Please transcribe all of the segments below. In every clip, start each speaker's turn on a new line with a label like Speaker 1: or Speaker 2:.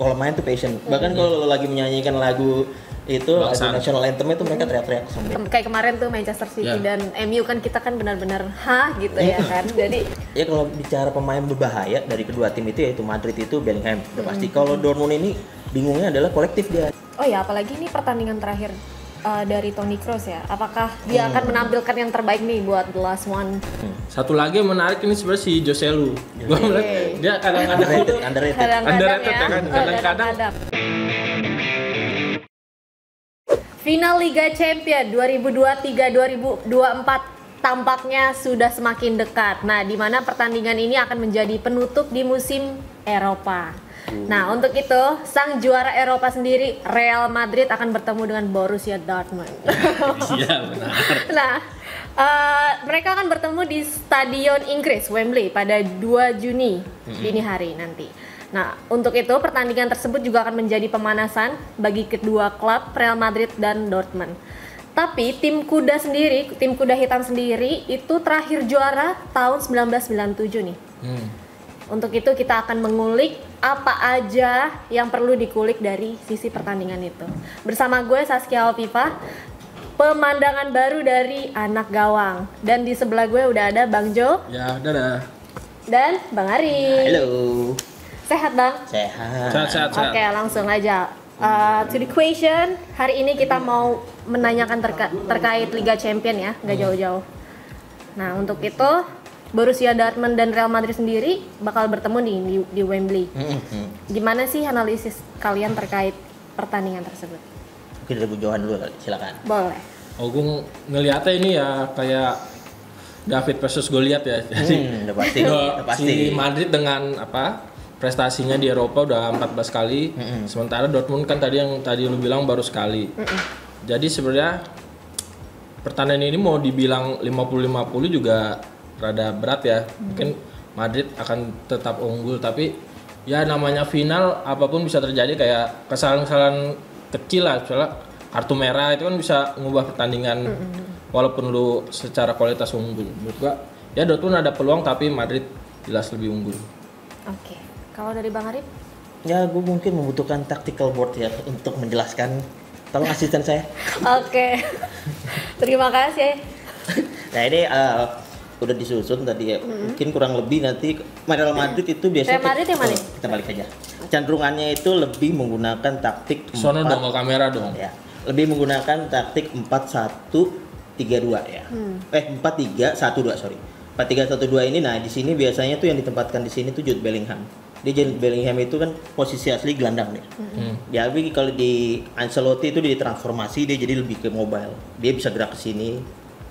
Speaker 1: kalau main tuh passion. Bahkan kalau lagi menyanyikan lagu itu lagu national anthem itu mereka teriak-teriak sampai.
Speaker 2: Kayak kemarin tuh Manchester City dan MU kan kita kan benar-benar gitu ya kan. Jadi
Speaker 1: ya kalau bicara pemain berbahaya dari kedua tim itu yaitu Madrid itu Bellingham udah pasti. Kalau Dortmund ini bingungnya adalah kolektif dia.
Speaker 2: Oh ya, apalagi ini pertandingan terakhir dari Toni Kroos ya. Apakah dia akan menampilkan yang terbaik nih buat the last one?
Speaker 3: Satu lagi yang menarik ini sebenarnya si Joselu. Gua melihat dia kadang-kadang itu underrated ya kan. Kadang-kadang
Speaker 2: Final Liga Champions 2023-2024 tampaknya sudah semakin dekat. Nah, di mana pertandingan ini akan menjadi penutup di musim Eropa. Nah, untuk itu, sang juara Eropa sendiri, Real Madrid akan bertemu dengan Borussia Dortmund.
Speaker 3: Iya, benar.
Speaker 2: Nah, mereka akan bertemu di Stadion Inggris, Wembley, pada 2 Juni dini hari nanti. Nah, untuk itu pertandingan tersebut juga akan menjadi pemanasan bagi kedua klub Real Madrid dan Dortmund. Tapi tim kuda hitam sendiri itu terakhir juara tahun 1997 nih. Untuk itu kita akan mengulik apa aja yang perlu dikulik dari sisi pertandingan itu. Bersama gue Saskia Alfifa, pemandangan baru dari anak gawang. Dan di sebelah gue udah ada Bang Jo.
Speaker 3: Ya, dadah.
Speaker 2: Dan Bang Ari.
Speaker 1: Halo.
Speaker 2: Sehat Bang?
Speaker 1: Sehat.
Speaker 2: Oke, langsung aja. To the question, hari ini kita mau menanyakan terkait Liga Champion ya, nggak jauh-jauh. Nah, untuk itu Borussia Dortmund dan Real Madrid sendiri bakal bertemu di Wembley. Gimana sih analisis kalian terkait pertandingan tersebut?
Speaker 1: Mungkin dari Bu Johan dulu, silakan.
Speaker 2: Boleh.
Speaker 3: Gue ngeliatnya ini ya kayak David versus Goliath ya. Jadi
Speaker 1: udah pasti.
Speaker 3: Si Madrid dengan prestasinya di Eropa udah 14 kali, sementara Dortmund kan tadi lu bilang baru sekali. Jadi sebenarnya pertandingan ini mau dibilang 50-50 juga rada berat ya. Mungkin Madrid akan tetap unggul, tapi ya namanya final apapun bisa terjadi, kayak kesalahan-kesalahan kecil lah, misalnya kartu merah itu kan bisa mengubah pertandingan walaupun lu secara kualitas unggul. Menurut gua ya Dortmund ada peluang, tapi Madrid jelas lebih unggul.
Speaker 2: Oke. Kalau dari Bang Arif?
Speaker 1: Ya, gue mungkin membutuhkan tactical board ya untuk menjelaskan. Tolong asisten saya.
Speaker 2: Oke. Terima kasih.
Speaker 1: Nah, ini udah disusun tadi ya. Mungkin kurang lebih nanti Real Madrid itu biasanya
Speaker 2: Real Madrid yang mana?
Speaker 1: kita balik aja. Cenderungannya itu lebih menggunakan taktik
Speaker 3: Sono dong ke kamera dong.
Speaker 1: Ya. Lebih menggunakan taktik 4-1-3-2 ya. 4-3-1-2 sorry. 4-3-1-2 ini, nah di sini biasanya tuh yang ditempatkan di sini tuh Jude Bellingham. Bellingham itu kan posisi asli gelandang nih. Tapi kalau di Ancelotti itu dia transformasi, dia jadi lebih ke mobile. Dia bisa gerak ke sini,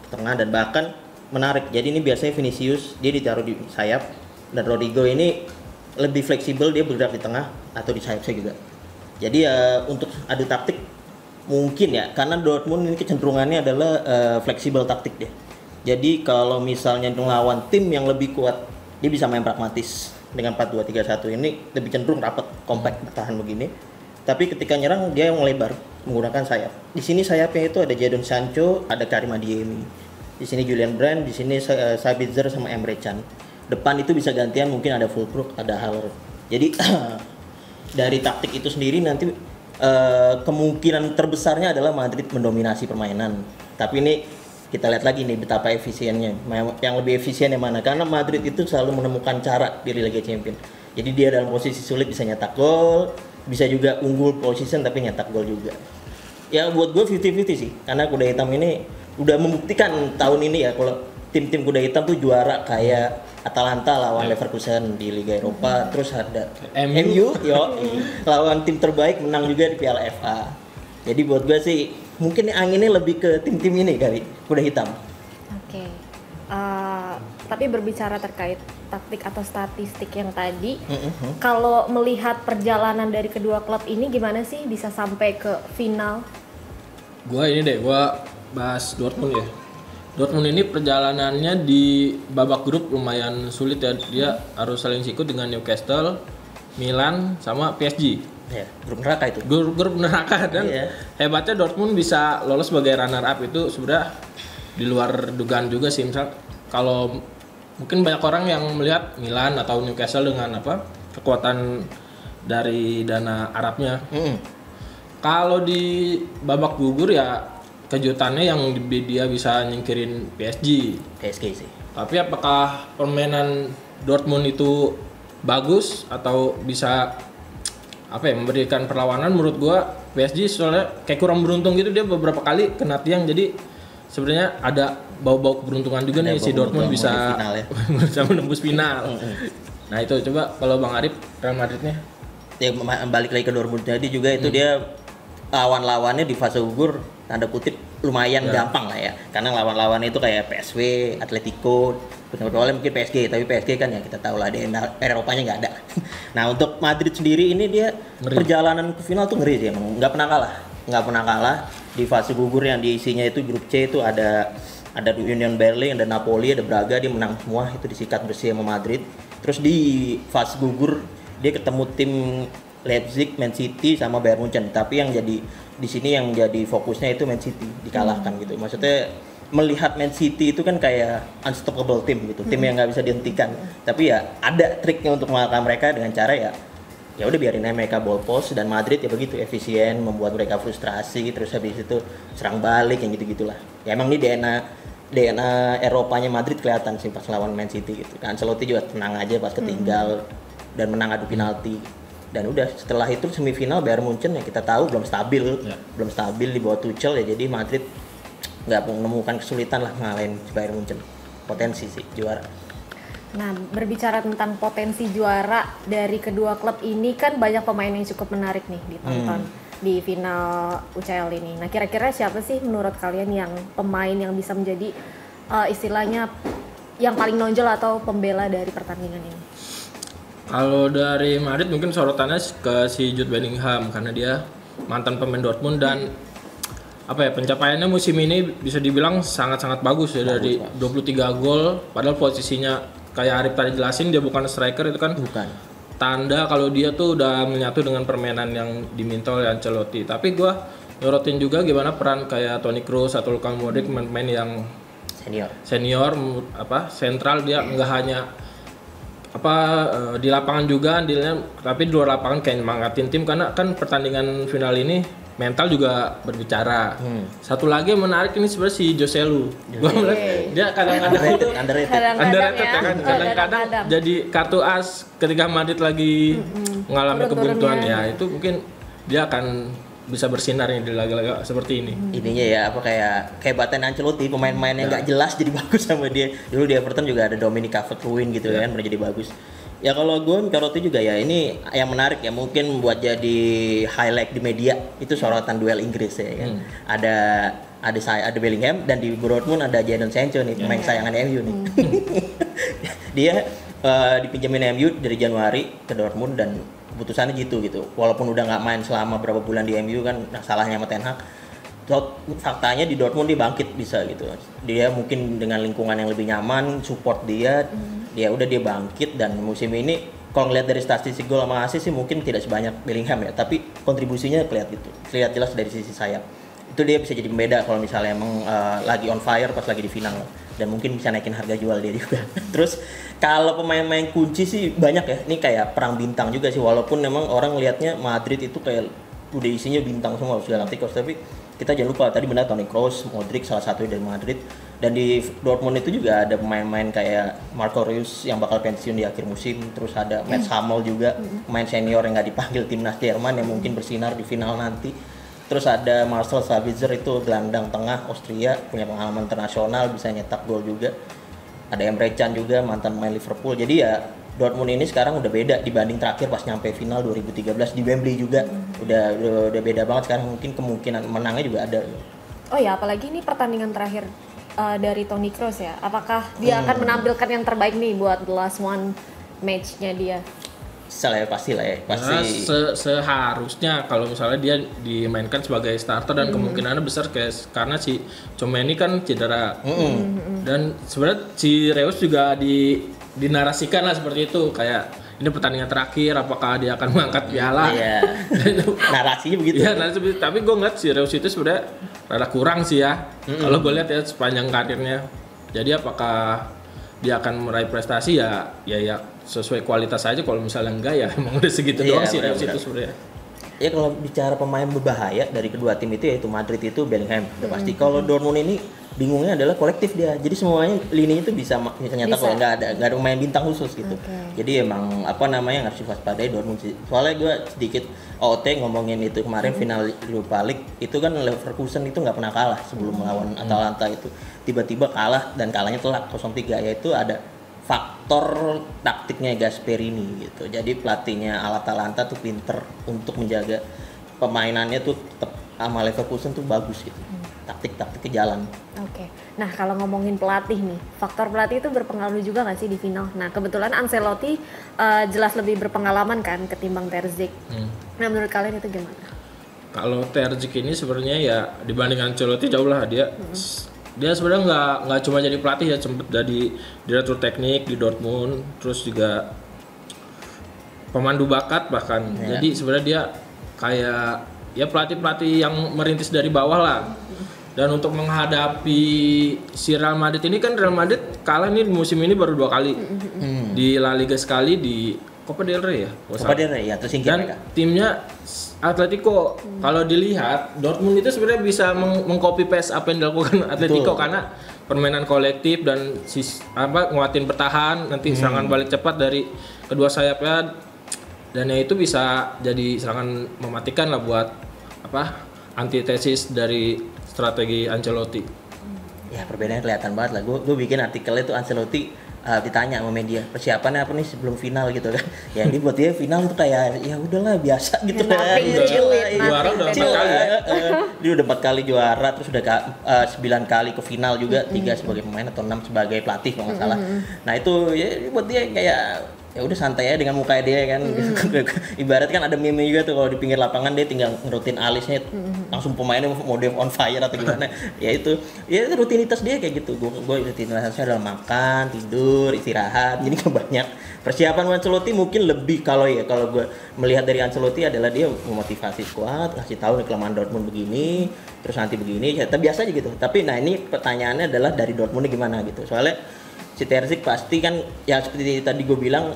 Speaker 1: ke tengah, dan bahkan menarik. Jadi ini biasanya Vinicius dia ditaruh di sayap, dan Rodrigo ini lebih fleksibel, dia bergerak di tengah atau di sayap juga. Jadi untuk adu taktik mungkin ya, karena Dortmund ini kecenderungannya adalah fleksibel taktik dia. Jadi kalau misalnya melawan tim yang lebih kuat, dia bisa main pragmatis. Dengan 4-2-3-1 ini lebih cenderung rapat, compact, bertahan begini. Tapi ketika nyerang dia yang melebar menggunakan sayap. Di sini sayapnya itu ada Jadon Sancho, ada Karim Adeyemi. Di sini Julian Brand, di sini Sabitzer sama Emre Can. Depan itu bisa gantian, mungkin ada Füllkrug, ada Haller. Jadi dari taktik itu sendiri nanti kemungkinan terbesarnya adalah Madrid mendominasi permainan. Tapi ini kita lihat lagi nih betapa efisiennya. Yang lebih efisien yang mana? Karena Madrid itu selalu menemukan cara di Liga Champions. Jadi dia dalam posisi sulit bisa nyetak gol, bisa juga unggul position tapi nyetak gol juga. Ya buat gue 50-50 sih. Karena kuda hitam ini udah membuktikan tahun ini ya, kalau tim-tim kuda hitam tuh juara kayak Atalanta lawan Leverkusen di Liga Eropa, terus ada MU lawan tim terbaik menang juga di Piala FA. Jadi buat gue sih mungkin anginnya lebih ke tim-tim ini kali, kuda hitam.
Speaker 2: Oke. Tapi berbicara terkait taktik atau statistik yang tadi, kalau melihat perjalanan dari kedua klub ini gimana sih bisa sampai ke final?
Speaker 3: Gua bahas Dortmund ya. Dortmund ini perjalanannya di babak grup lumayan sulit ya. Dia harus saling sikut dengan Newcastle, Milan, sama PSG.
Speaker 1: Ya, grup neraka itu.
Speaker 3: Grup neraka, dan hebatnya Dortmund bisa lolos sebagai runner up itu sebenarnya di luar dugaan juga sih. Misal kalau mungkin banyak orang yang melihat Milan atau Newcastle dengan kekuatan dari dana Arabnya. Kalau di babak gugur ya kejutannya yang dia bisa nyingkirin
Speaker 1: PSG sih.
Speaker 3: Tapi apakah permainan Dortmund itu bagus atau bisa memberikan perlawanan? Menurut gua PSG soalnya kayak kurang beruntung gitu, dia beberapa kali kena tiang, jadi sebenarnya ada bau-bau keberuntungan juga nih si Dortmund bisa bisa menembus final. Nah itu coba kalau Bang Arif Real Madridnya.
Speaker 1: Ya balik lagi ke Dortmund tadi juga itu dia lawan-lawannya di fase gugur tanda kutip lumayan gampang lah ya, karena lawan-lawan itu kayak PSV, Atletico, benar-benar mungkin PSG, tapi PSG kan ya kita tahu lah di Eropanya nggak ada. Nah untuk Madrid sendiri ini dia perjalanan ke final tuh ngeri sih, emang nggak pernah kalah di fase gugur yang diisinya itu grup C itu ada Union Berlin, ada Napoli, ada Braga, dia menang semua itu disikat bersih sama Madrid. Terus di fase gugur dia ketemu tim Leipzig, Man City sama Bayern Munchen. Tapi yang jadi di sini yang jadi fokusnya itu Man City dikalahkan gitu. Maksudnya melihat Man City itu kan kayak unstoppable team gitu, tim yang nggak bisa dihentikan. Tapi ya ada triknya untuk mengalahkan mereka dengan cara ya udah biarin aja mereka ball post, dan Madrid ya begitu efisien membuat mereka frustrasi, terus habis itu serang balik yang gitu-gitulah. Ya emang ini DNA Eropanya Madrid kelihatan sih pas lawan Man City gitu. Dan Ancelotti juga tenang aja pas ketinggal dan menang adu penalti. Dan udah setelah itu semifinal Bayern Munchen yang kita tahu belum stabil di bawah Tuchel ya, jadi Madrid nggak menemukan kesulitan lah ngalahin Bayern Munchen. Potensi sih juara.
Speaker 2: Nah, berbicara tentang potensi juara dari kedua klub ini kan banyak pemain yang cukup menarik nih ditonton di final UCL ini. Nah, kira-kira siapa sih menurut kalian yang pemain yang bisa menjadi istilahnya yang paling nonjol atau pembela dari pertandingan ini?
Speaker 3: Kalau dari Madrid mungkin sorotannya ke si Jude Bellingham karena dia mantan pemain Dortmund dan pencapaiannya musim ini bisa dibilang sangat-sangat bagus ya, dari 23 gol, padahal posisinya kayak Arif tadi jelasin dia bukan striker, itu kan tanda kalau dia tuh udah menyatu dengan permainan yang diminta oleh Ancelotti. Tapi gue nyorotin juga gimana peran kayak Toni Kroos atau Luka Modric, pemain yang senior sentral, dia nggak hanya di lapangan juga andilnya, tapi di luar lapangan kayak nyemangatin tim, karena kan pertandingan final ini mental juga berbicara. Satu lagi yang menarik ini sebenarnya si Jose Lu. Gua melihat dia kadang-kadang jadi kartu as ketika Madrid lagi mengalami kebuntuan ya, itu mungkin dia akan bisa bersinar di laga-laga seperti ini.
Speaker 1: Ininya ya kayak kehebatan Ancelotti, pemain-pemain yang nggak jelas jadi bagus sama dia. Dulu di Everton juga ada Dominic Calvert-Lewin gitu kan, pernah jadi bagus. Ya kalau gue menyoroti juga ya ini yang menarik ya, mungkin buat jadi highlight di media itu sorotan duel Inggris ya kan. Ada Bellingham, dan di Dortmund ada Jadon Sancho nih, pemain kesayangan MU nih. Dia dipinjemin MU dari Januari ke Dortmund dan keputusannya gitu. Walaupun udah nggak main selama berapa bulan di MU kan, salahnya sama Ten Hag. Faktanya di Dortmund dia bangkit bisa gitu. Dia mungkin dengan lingkungan yang lebih nyaman, support dia bangkit, dan musim ini kalau ngeliat dari statistik gol sama assist sih mungkin tidak sebanyak Bellingham ya, tapi kontribusinya terlihat jelas dari sisi sayap. Itu dia bisa jadi pembeda kalau misalnya emang lagi on fire pas lagi di final, dan mungkin bisa naikin harga jual dia juga. Terus kalau pemain-pemain kunci sih banyak ya, ini kayak perang bintang juga sih, walaupun memang orang lihatnya Madrid itu kayak udah isinya bintang semua Galacticos, tapi kita jangan lupa tadi benar Toni Kroos, Modric salah satu dari Madrid, dan di Dortmund itu juga ada pemain-pemain kayak Marco Reus yang bakal pensiun di akhir musim, terus ada Mats Hummels juga, pemain senior yang nggak dipanggil timnas Jerman yang mungkin bersinar di final nanti. Terus ada Marcel Sabitzer, itu gelandang tengah Austria, punya pengalaman internasional, bisa nyetak gol juga. Ada Emre Can juga, mantan pemain Liverpool. Jadi ya Dortmund ini sekarang udah beda dibanding terakhir pas nyampe final 2013 di Wembley juga. Udah beda banget sekarang, mungkin kemungkinan menangnya juga ada. Oh
Speaker 2: ya, apalagi ini pertandingan terakhir dari Toni Kroos ya. Apakah dia akan menampilkan yang terbaik nih buat the last one match-nya dia?
Speaker 1: Pasti lah ya.
Speaker 3: Seharusnya kalau misalnya dia dimainkan sebagai starter, dan kemungkinannya besar karena si Tchouaméni kan cedera. Dan sebenarnya si Reus juga dinarasikan lah seperti itu, kayak ini pertandingan terakhir, apakah dia akan mengangkat piala?
Speaker 1: Iya. Narasinya begitu.
Speaker 3: Iya, tapi gue ngeliat si Reus itu sebenarnya rada kurang sih ya. Kalau gue lihat ya sepanjang karirnya. Jadi apakah dia akan meraih prestasi ya sesuai kualitas aja. Kalau misalnya enggak ya emang udah segitu doang sih dari situ sebenarnya.
Speaker 1: Ya kalau bicara pemain berbahaya dari kedua tim itu yaitu Madrid itu Bellingham udah pasti. Kalau Dortmund ini bingungnya adalah kolektif dia. Jadi semuanya lini itu bisa ternyata kalau nggak ada pemain bintang khusus gitu. Jadi emang harus diwaspadai Dortmund sih. Soalnya gue sedikit OOT ngomongin itu kemarin final Europa League itu kan Leverkusen itu nggak pernah kalah sebelum melawan Atalanta itu. Tiba-tiba kalah dan kalahnya telak 0-3, yaitu ada faktor taktiknya Gasperini gitu. Jadi pelatihnya Atalanta tuh pinter untuk menjaga pemainannya tuh tetap sama Leverkusen tuh bagus gitu. Taktik-taktiknya jalan.
Speaker 2: Oke. Nah, kalau ngomongin pelatih nih, faktor pelatih itu berpengaruh juga nggak sih di final? Nah, kebetulan Ancelotti jelas lebih berpengalaman kan ketimbang Terzic. Nah, menurut kalian itu gimana?
Speaker 3: Kalau Terzic ini sebenarnya ya dibanding Ancelotti jauh lah dia. Dia sebenarnya nggak cuma jadi pelatih ya, sempat jadi direktur teknik di Dortmund, terus juga pemandu bakat bahkan. Jadi sebenarnya dia kayak ya pelatih yang merintis dari bawah lah. Dan untuk menghadapi si Real Madrid ini kan Real Madrid kalah nih musim ini baru 2 kali. Di La Liga sekali, di Copa del Rey ya.
Speaker 1: Copa del Rey ya, tersingkir mereka.
Speaker 3: Timnya Atletico. Kalau dilihat Dortmund itu sebenarnya bisa mengcopy paste apa yang dilakukan Atletico. Betul. Karena permainan kolektif dan nguatin bertahan, nanti serangan balik cepat dari kedua sayapnya, dan ya itu bisa jadi serangan mematikan lah buat antitesis dari strategi Ancelotti.
Speaker 1: Ya perbedaannya kelihatan banget lah. Gue bikin artikelnya tuh Ancelotti ditanya sama media persiapannya apa nih sebelum final gitu kan. Ya ini buat dia final itu kayak ya udahlah biasa gitu kan.
Speaker 3: Juara udah 4 kali ya.
Speaker 1: Dia udah 4 kali juara, terus udah 9 kali ke final juga, 3 sebagai pemain atau 6 sebagai pelatih kalau nggak salah. Nah itu ya buat dia kayak ya udah santai aja dengan muka dia kan. Ibarat kan ada meme juga tuh kalau di pinggir lapangan dia tinggal ngerutin alisnya langsung pemainnya mode on fire atau gimana. Ya itu rutinitas dia kayak gitu. Gue rutinitasnya adalah makan, tidur, istirahat. Jadi banyak persiapan Ancelotti mungkin lebih kalau gue melihat dari Ancelotti adalah dia memotivasi skuad, kasih tahu nih kelemahan Dortmund begini, terus nanti begini. Ya, biasa aja gitu. Tapi nah ini pertanyaannya adalah dari Dortmundnya gimana gitu. Soalnya si Terzic pasti kan ya seperti tadi gue bilang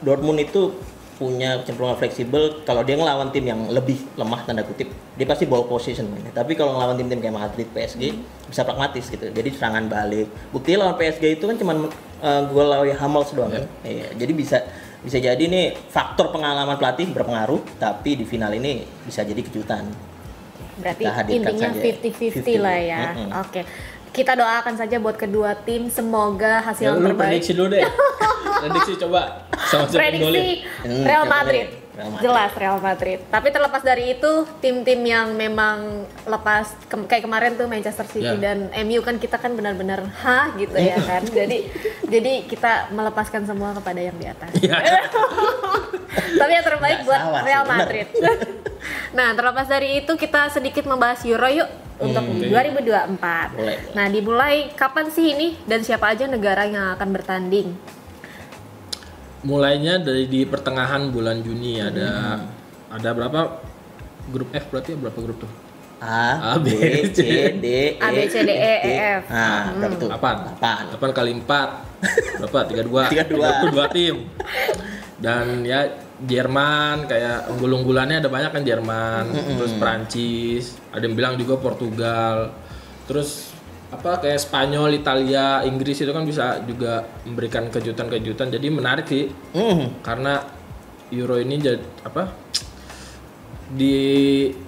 Speaker 1: Dortmund itu punya kecenderungan fleksibel. Kalau dia ngelawan tim yang lebih lemah tanda kutip, dia pasti ball position mainnya. Tapi kalau ngelawan tim-tim kayak Madrid, PSG bisa pragmatis gitu. Jadi serangan balik. Buktinya lawan PSG itu kan cuman gol lawan Hummels doang kan. Iya, jadi bisa jadi nih faktor pengalaman pelatih berpengaruh, tapi di final ini bisa jadi kejutan.
Speaker 2: Berarti intinya 50-50 lah ya. Oke. Kita doakan saja buat kedua tim, semoga hasil yang terbaik.
Speaker 3: Prediksi dulu deh. Prediksi coba.
Speaker 2: Prediksi Real Madrid. Jelas Real Madrid. Tapi terlepas dari itu, tim-tim yang memang lepas kayak kemarin tuh Manchester City dan MU kan kita kan benar-benar gitu ya kan. Jadi kita melepaskan semua kepada yang di atas. Tapi yang terbaik buat Real Madrid. Nah, terlepas dari itu kita sedikit membahas Euro yuk. Untuk 2024. Boleh. Nah, dimulai kapan sih ini dan siapa aja negara yang akan bertanding?
Speaker 3: Mulainya di pertengahan bulan Juni ada berapa grup F berarti berapa grup tuh?
Speaker 1: A, B, C, D, E, F.
Speaker 3: Nah, berapa tuh? 8 kali 4. Berapa? 32 tim. Dan ya Jerman kayak unggul-unggulannya ada banyak kan, Jerman, terus Prancis, ada yang bilang juga Portugal, terus kayak Spanyol, Italia, Inggris itu kan bisa juga memberikan kejutan-kejutan. Jadi menarik sih, karena Euro ini jadi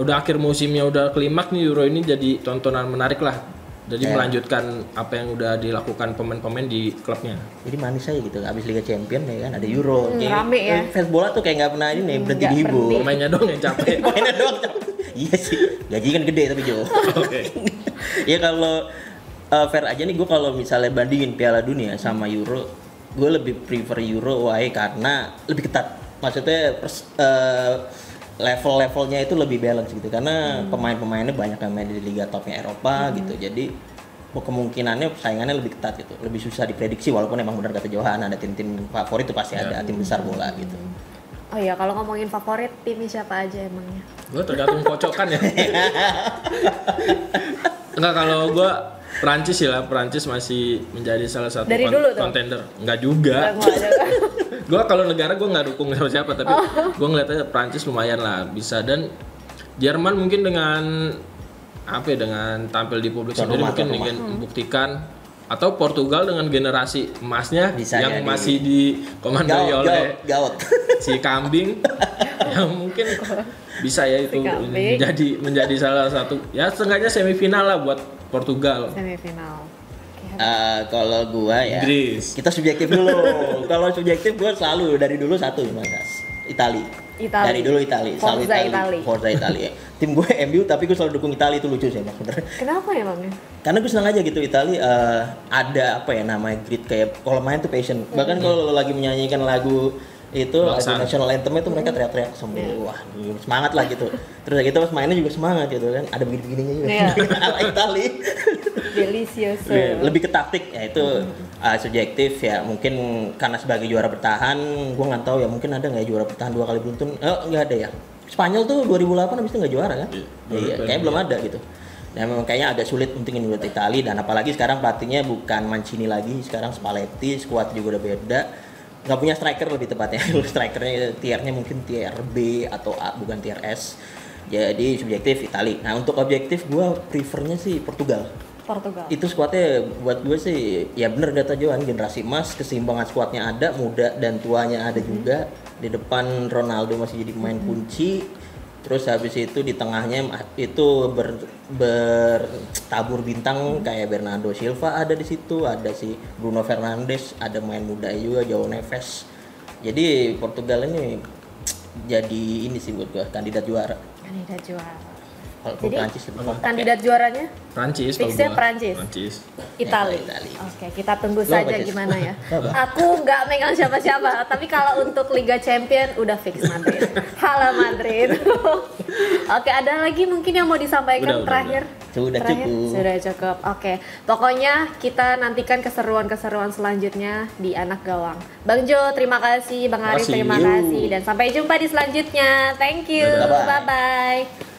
Speaker 3: udah akhir musimnya, udah klimaks nih Euro ini, jadi tontonan menarik lah. Jadi melanjutkan apa yang udah dilakukan pemain-pemain di klubnya. Jadi
Speaker 1: manis aja gitu, abis Liga Champions ya kan ada Euro.
Speaker 2: Rame ya.
Speaker 1: Fans bola tuh kayak nggak pernah ini berhenti dihibur.
Speaker 3: Pemainnya doang yang capek.
Speaker 1: Iya sih, gaji kan gede tapi Jo. Oke. Ya kalau fair aja nih, gue kalau misalnya bandingin Piala Dunia sama Euro, gue lebih prefer Euro karena lebih ketat. Maksudnya level-levelnya itu lebih balance gitu, karena pemain-pemainnya banyak yang main di liga topnya Eropa gitu. Jadi kemungkinannya saingannya lebih ketat gitu, lebih susah diprediksi. Walaupun emang benar kata Johan, ada tim-tim favorit itu pasti ada, tim besar bola gitu.
Speaker 2: Oh iya, kalau ngomongin favorit timnya siapa aja emangnya?
Speaker 3: Gue tergantung kocokan ya. Enggak, kalau gue Prancis sih lah, Prancis masih menjadi salah satu
Speaker 2: Dari dulu tuh?
Speaker 3: contender. Enggak juga. Gue kalau negara gue nggak dukung siapa, tapi gue ngeliatnya Prancis lumayan lah bisa. Dan Jerman mungkin dengan apa ya, dengan tampil di publik sendiri mungkin ingin membuktikan, atau Portugal dengan generasi emasnya
Speaker 1: bisa
Speaker 3: yang
Speaker 1: jadi.
Speaker 3: masih dikomandoi oleh
Speaker 1: Gaot.
Speaker 3: si kambing yang mungkin bisa ya itu menjadi salah satu ya setengahnya semifinal lah buat Portugal.
Speaker 2: Semifinal.
Speaker 1: Kalau gua ya,
Speaker 3: Inggris.
Speaker 1: kita subjektif dulu. Kalau subjektif gua selalu dari dulu satu Mas. Itali. Dari dulu Itali, selalu Itali. Forza Itali. Tim gue MU tapi gue selalu dukung Itali, itu lucu sih Mas sebenarnya.
Speaker 2: Kenapa ya Bang?
Speaker 1: Karena gue senang aja gitu Itali ada apa ya namanya grit, kayak kalau main tuh passion. Bahkan kalau lagi menyanyikan lagu itu lagu national anthem itu mereka teriak-teriak sambil wah semangat lah gitu. Terus gitu pas mainnya juga semangat gitu kan. Ada begini-begininya juga. Ala Itali.
Speaker 2: Delicioso.
Speaker 1: Lebih ke taktik ya itu subjektif ya, mungkin karena sebagai juara bertahan gue nggak tahu ya, mungkin ada nggak juara bertahan 2 kali beruntun. Nggak ada ya. Spanyol tuh 2008 habis itu nggak juara kan? Iya, kayaknya belum ada gitu. Dan memang kayaknya agak sulit untuk ini buat Italia, dan apalagi sekarang pelatihnya bukan Mancini lagi, sekarang Spalletti, skuad juga udah beda. Nggak punya striker lebih tepatnya. Strikernya tiernya mungkin tier B atau A, bukan tier S. Jadi subjektif Italia. Nah untuk objektif gue prefernya sih Portugal. Itu skuadnya buat gue sih ya bener kata Johan, generasi emas, keseimbangan skuadnya ada, muda dan tuanya ada juga. Di depan Ronaldo masih jadi pemain kunci. Terus habis itu di tengahnya itu bertabur bintang kayak Bernardo Silva ada di situ, ada si Bruno Fernandes, ada main muda juga João Neves. Jadi Portugal ini jadi ini sih buat gua kandidat juara. Kalau Prancis
Speaker 2: kandidat juaranya?
Speaker 3: Prancis.
Speaker 2: Fixnya Prancis. Italia. Oke, kita tunggu saja gimana ya. Aku nggak megang siapa-siapa, tapi kalau untuk Liga Champion udah fix Madrid. Halo Madrid. Oke, ada lagi mungkin yang mau disampaikan terakhir?
Speaker 1: Sudah
Speaker 2: cukup. Oke, pokoknya kita nantikan keseruan-keseruan selanjutnya di Anak Gawang. Bang Jo, terima kasih. Bang Arif, terima kasih. Dan sampai jumpa di selanjutnya. Thank you. Bye-bye.